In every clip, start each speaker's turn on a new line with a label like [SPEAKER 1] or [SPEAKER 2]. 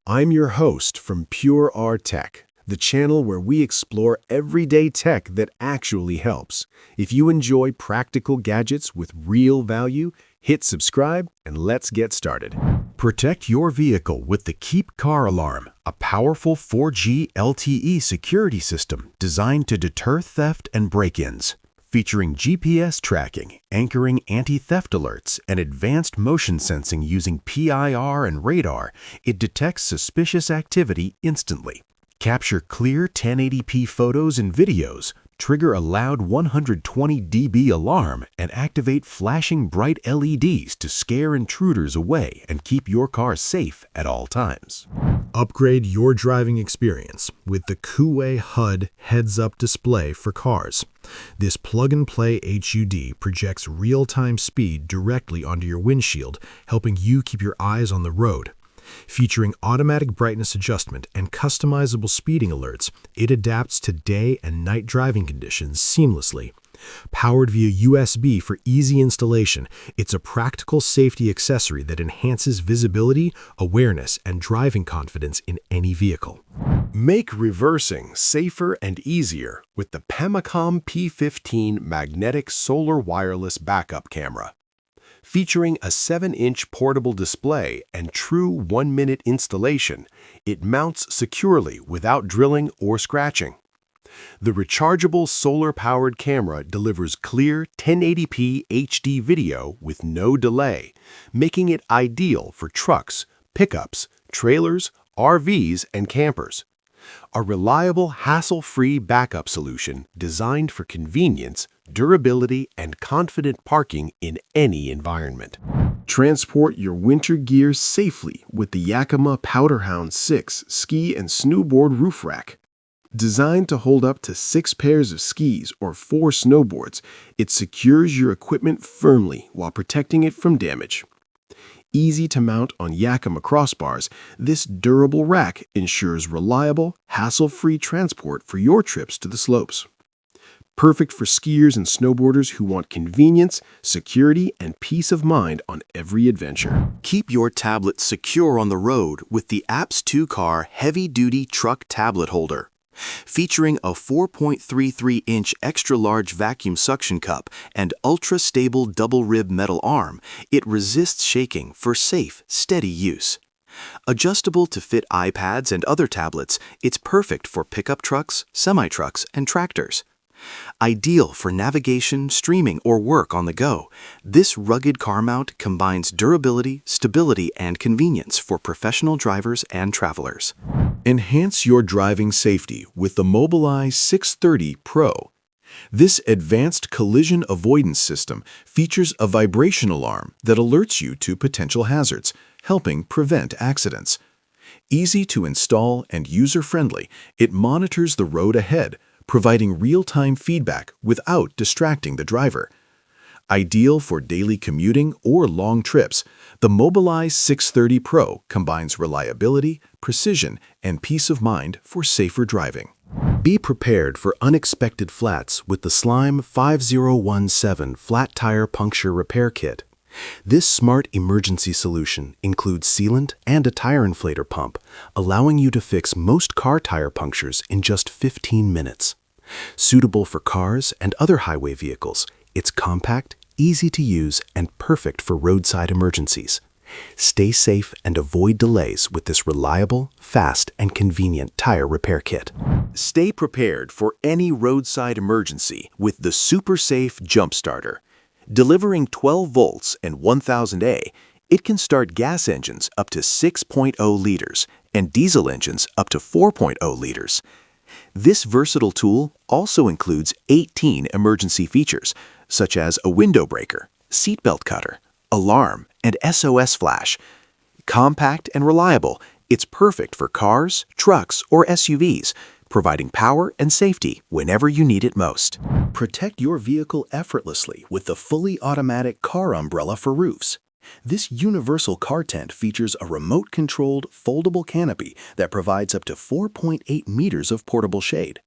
[SPEAKER 1] I'm your host from PureRtech, the channel where we explore everyday tech that actually helps. If you enjoy practical gadgets with real value, hit subscribe and let's get started. Protect your vehicle with the Keep Car Alarm, a powerful 4G LTE security system designed to deter theft and break-ins. Featuring GPS tracking, anchoring anti-theft alerts, and advanced motion sensing using PIR and radar, it detects suspicious activity instantly. Capture clear 1080p photos and videos, trigger a loud 120 dB alarm, and activate flashing bright LEDs to scare intruders away and keep your car safe at all times. Upgrade your driving experience with the KUOWEIHUD heads-up display for cars. This plug-and-play HUD projects real-time speed directly onto your windshield, helping you keep your eyes on the road. Featuring automatic brightness adjustment and customizable speeding alerts, it adapts to day and night driving conditions seamlessly. Powered via USB for easy installation, it's a practical safety accessory that enhances visibility, awareness, and driving confidence in any vehicle. Make reversing safer and easier with the Pemacom P15 magnetic solar wireless backup camera. Featuring a 7-inch portable display and true 1-minute installation, it mounts securely without drilling or scratching. The rechargeable solar-powered camera delivers clear 1080p HD video with no delay, making it ideal for trucks, pickups, trailers, RVs, and campers. A reliable, hassle-free backup solution designed for convenience, durability, and confident parking in any environment. Transport your winter gear safely with the Yakima PowderHound 6 ski and snowboard roof rack. Designed to hold up to 6 pairs of skis or 4 snowboards, it secures your equipment firmly while protecting it from damage. Easy to mount on Yakima crossbars, this durable rack ensures reliable, hassle-free transport for your trips to the slopes. Perfect for skiers and snowboarders who want convenience, security, and peace of mind on every adventure. Keep your tablet secure on the road with the APS 2-car heavy-duty truck tablet holder. Featuring a 4.33-inch extra-large vacuum suction cup and ultra-stable double-rib metal arm, it resists shaking for safe, steady use. Adjustable to fit iPads and other tablets, it's perfect for pickup trucks, semi-trucks, and tractors. Ideal for navigation, streaming, or work on the go, this rugged car mount combines durability, stability, and convenience for professional drivers and travelers. Enhance your driving safety with the Mobileye 630 Pro. This advanced collision avoidance system features a vibration alarm that alerts you to potential hazards, helping prevent accidents. Easy to install and user-friendly, it monitors the road ahead, providing real-time feedback without distracting the driver. Ideal for daily commuting or long trips, the Mobileye 630 Pro combines reliability, precision, and peace of mind for safer driving. Be prepared for unexpected flats with the Slime 5017 Flat Tire Puncture Repair Kit. This smart emergency solution includes sealant and a tire inflator pump, allowing you to fix most car tire punctures in just 15 minutes. Suitable for cars and other highway vehicles, it's compact, easy to use, and perfect for roadside emergencies. Stay safe and avoid delays with this reliable, fast, and convenient tire repair kit. Stay prepared for any roadside emergency with the Super Safe Jump Starter. Delivering 12 volts and 1000 A, it can start gas engines up to 6.0 liters and diesel engines up to 4.0 liters. This versatile tool also includes 18 emergency features, such as a window breaker, seatbelt cutter, alarm, and SOS flash. Compact and reliable, it's perfect for cars, trucks, or SUVs, providing power and safety whenever you need it most. Protect your vehicle effortlessly with the fully automatic car umbrella for roofs. This universal car tent features a remote-controlled, foldable canopy that provides up to 4.8 meters of portable shade.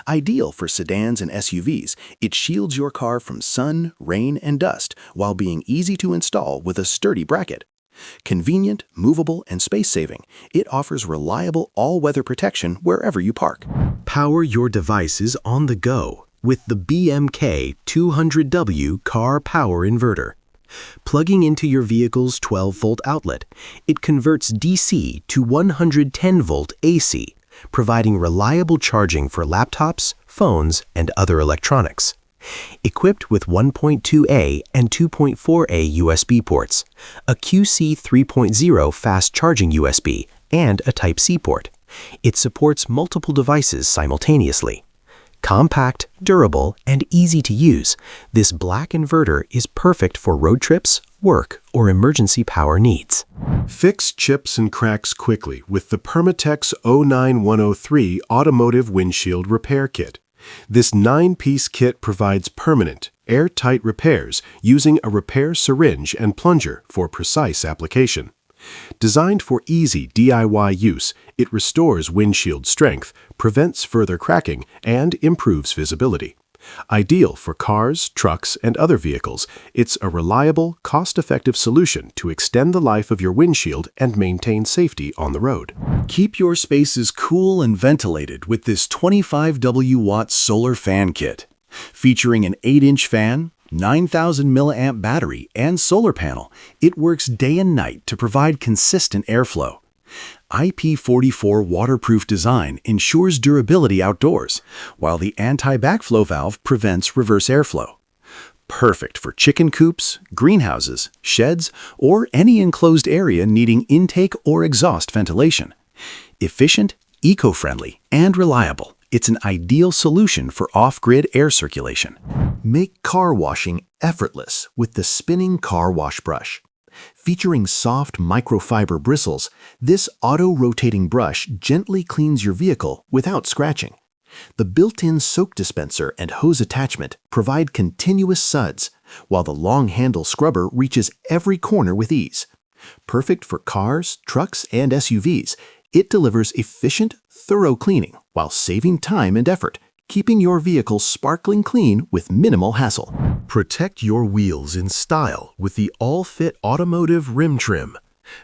[SPEAKER 1] Ideal for sedans and SUVs, it shields your car from sun, rain, and dust while being easy to install with a sturdy bracket.
[SPEAKER 2] Convenient, movable, and space-saving, it offers reliable all-weather protection wherever you park.
[SPEAKER 1] Power your devices on the go with the BMK 200W Car Power Inverter. Plugging into your vehicle's 12-volt outlet, it converts DC to 110-volt AC, providing reliable charging for laptops, phones, and other electronics. Equipped with 1.2A and 2.4A USB ports, a QC 3.0 fast charging USB, and a Type-C port, it supports multiple devices simultaneously. Compact, durable, and easy to use, this black inverter is perfect for road trips, work, or emergency power needs. Fix chips and cracks quickly with the Permatex 09103 Automotive Windshield Repair Kit. This 9-piece kit provides permanent, airtight repairs using a repair syringe and plunger for precise application. Designed for easy DIY use, it restores windshield strength, prevents further cracking, and improves visibility. Ideal for cars, trucks, and other vehicles, it's a reliable, cost-effective solution to extend the life of your windshield and maintain safety on the road.
[SPEAKER 2] Keep your spaces cool and ventilated with this 25W-watt solar fan kit. Featuring an 8-inch fan, 9,000 milliamp battery, and solar panel, it works day and night to provide consistent airflow. IP44 waterproof design ensures durability outdoors, while the anti-backflow valve prevents reverse airflow. Perfect for chicken coops, greenhouses, sheds, or any enclosed area needing intake or exhaust ventilation. Efficient, eco-friendly, and reliable, it's an ideal solution for off-grid air circulation. Make car washing effortless with the spinning car wash brush. Featuring soft microfiber bristles, this auto-rotating brush gently cleans your vehicle without scratching. The built-in soak dispenser and hose attachment provide continuous suds, while the long handle scrubber reaches every corner with ease. Perfect for cars, trucks, and SUVs, it delivers efficient, thorough cleaning while saving time and effort, keeping your vehicle sparkling clean with minimal hassle.
[SPEAKER 1] Protect your wheels in style with the all-fit Automotive rim trim.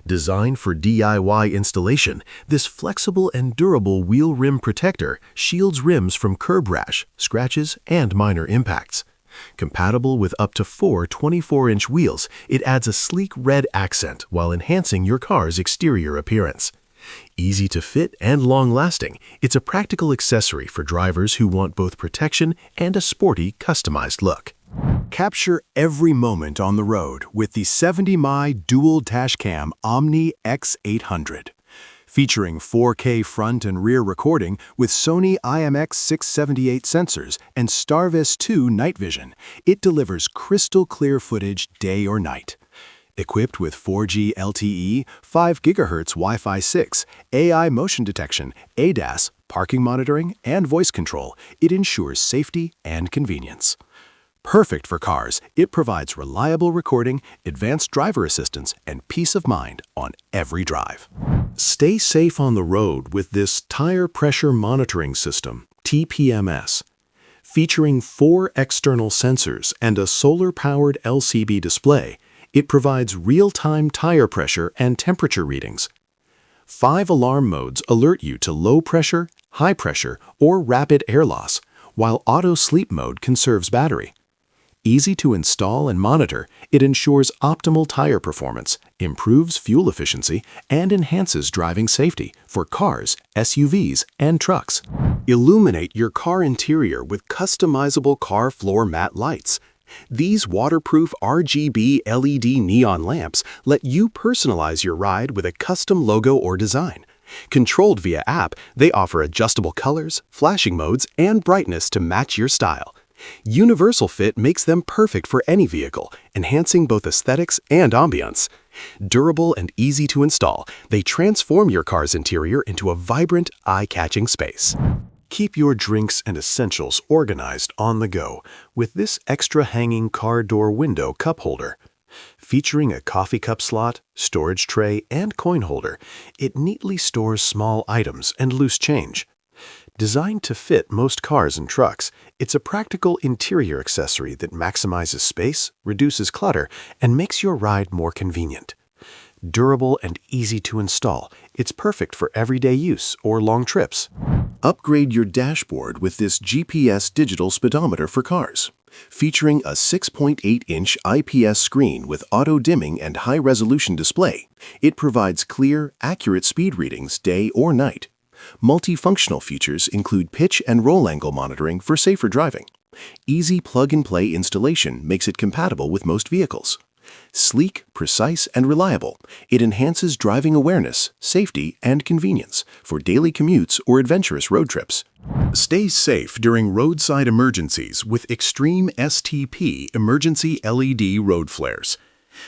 [SPEAKER 1] Designed for DIY installation, this flexible and durable wheel rim protector shields rims from curb rash, scratches, and minor impacts. Compatible with up to 4 24-inch wheels, it adds a sleek red accent while enhancing your car's exterior appearance. Easy to fit and long-lasting, it's a practical accessory for drivers who want both protection and a sporty, customized look. Capture every moment on the road with the 70-mi dual dashcam Omni X800. Featuring 4K front and rear recording with Sony IMX678 sensors and Starvis 2 night vision, it delivers crystal-clear footage day or night. Equipped with 4G LTE, 5 GHz Wi-Fi 6, AI motion detection, ADAS, parking monitoring, and voice control, it ensures safety and convenience. Perfect for cars, it provides reliable recording, advanced driver assistance, and peace of mind on every drive. Stay safe on the road with this Tire Pressure Monitoring System, TPMS. Featuring 4 external sensors and a solar-powered LCD display, it provides real-time tire pressure and temperature readings. 5 alarm modes alert you to low pressure, high pressure, or rapid air loss, while auto sleep mode conserves battery. Easy to install and monitor, it ensures optimal tire performance, improves fuel efficiency, and enhances driving safety for cars, SUVs, and trucks. Illuminate your car interior with customizable car floor mat lights. These waterproof RGB LED neon lamps let you personalize your ride with a custom logo or design. Controlled via app, they offer adjustable colors, flashing modes, and brightness to match your style. Universal fit makes them perfect for any vehicle, enhancing both aesthetics and ambiance. Durable and easy to install, they transform your car's interior into a vibrant, eye-catching space. Keep your drinks and essentials organized on the go with this extra hanging car door window cup holder. Featuring a coffee cup slot, storage tray, and coin holder, it neatly stores small items and loose change. Designed to fit most cars and trucks, it's a practical interior accessory that maximizes space, reduces clutter, and makes your ride more convenient. Durable and easy to install, it's perfect for everyday use or long trips.
[SPEAKER 2] Upgrade your dashboard with this GPS digital speedometer for cars. Featuring a 6.8-inch IPS screen with auto-dimming and high-resolution display, it provides clear, accurate speed readings day or night. Multifunctional features include pitch and roll angle monitoring for safer driving. Easy plug-and-play installation makes it compatible with most vehicles. Sleek, precise, and reliable, it enhances driving awareness, safety, and convenience for daily commutes or adventurous road trips. Stay safe during roadside emergencies with XTREME STP Emergency LED Road Flares.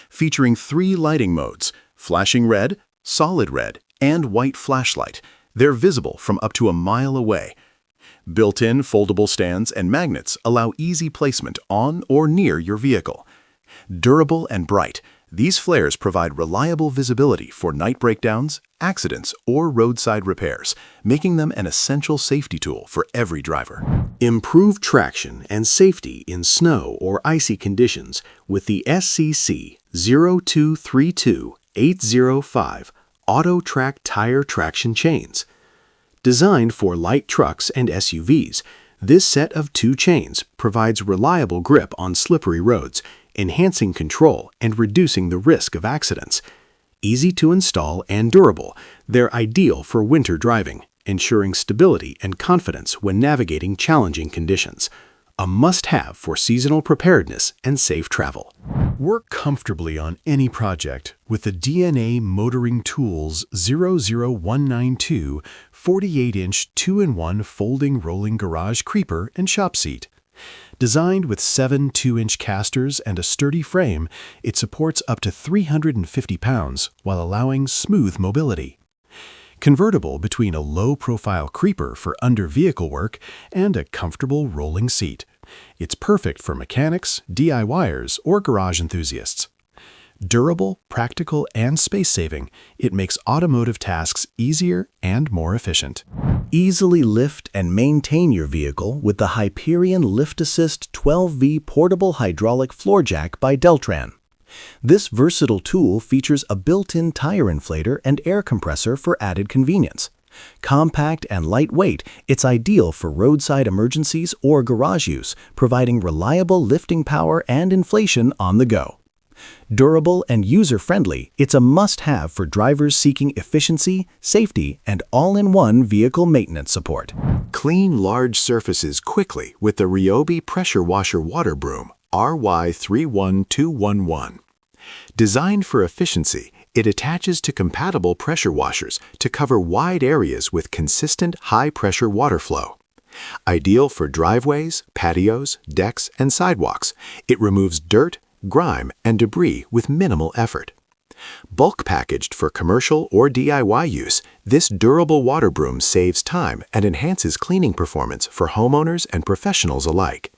[SPEAKER 2] Featuring 3 lighting modes, flashing red, solid red, and white flashlight, they're visible from up to a mile away. Built-in foldable stands and magnets allow easy placement on or near your vehicle. Durable and bright, these flares provide reliable visibility for night breakdowns, accidents, or roadside repairs, making them an essential safety tool for every driver.
[SPEAKER 1] Improve traction and safety in snow or icy conditions with the SCC 0232805 Auto-Trac tire traction chains. Designed for light trucks and SUVs, this set of 2 chains provides reliable grip on slippery roads, enhancing control and reducing the risk of accidents. Easy to install and durable, they're ideal for winter driving, ensuring stability and confidence when navigating challenging conditions. A must-have for seasonal preparedness and safe travel. Work comfortably on any project with the DNA Motoring Tools 00192 48-inch 2-in-1 folding rolling garage creeper and shop seat. Designed with 7 2-inch casters and a sturdy frame, it supports up to 350 pounds while allowing smooth mobility. Convertible between a low-profile creeper for under-vehicle work and a comfortable rolling seat. It's perfect for mechanics, DIYers, or garage enthusiasts. Durable, practical, and space-saving, it makes automotive tasks easier and more efficient.
[SPEAKER 2] Easily lift and maintain your vehicle with the Hyperion Lift Assist 12V Portable Hydraulic Floor Jack by Deltran. This versatile tool features a built-in tire inflator and air compressor for added convenience. Compact and lightweight, it's ideal for roadside emergencies or garage use, providing reliable lifting power and inflation on the go. Durable and user-friendly, it's a must-have for drivers seeking efficiency, safety, and all-in-one vehicle maintenance support.
[SPEAKER 1] Clean large surfaces quickly with the Ryobi Pressure Washer Water Broom RY31211. Designed for efficiency, it attaches to compatible pressure washers to cover wide areas with consistent high-pressure water flow. Ideal for driveways, patios, decks, and sidewalks, it removes dirt, grime, and debris with minimal effort. Bulk packaged for commercial or DIY use, this durable water broom saves time and enhances cleaning performance for homeowners and professionals alike.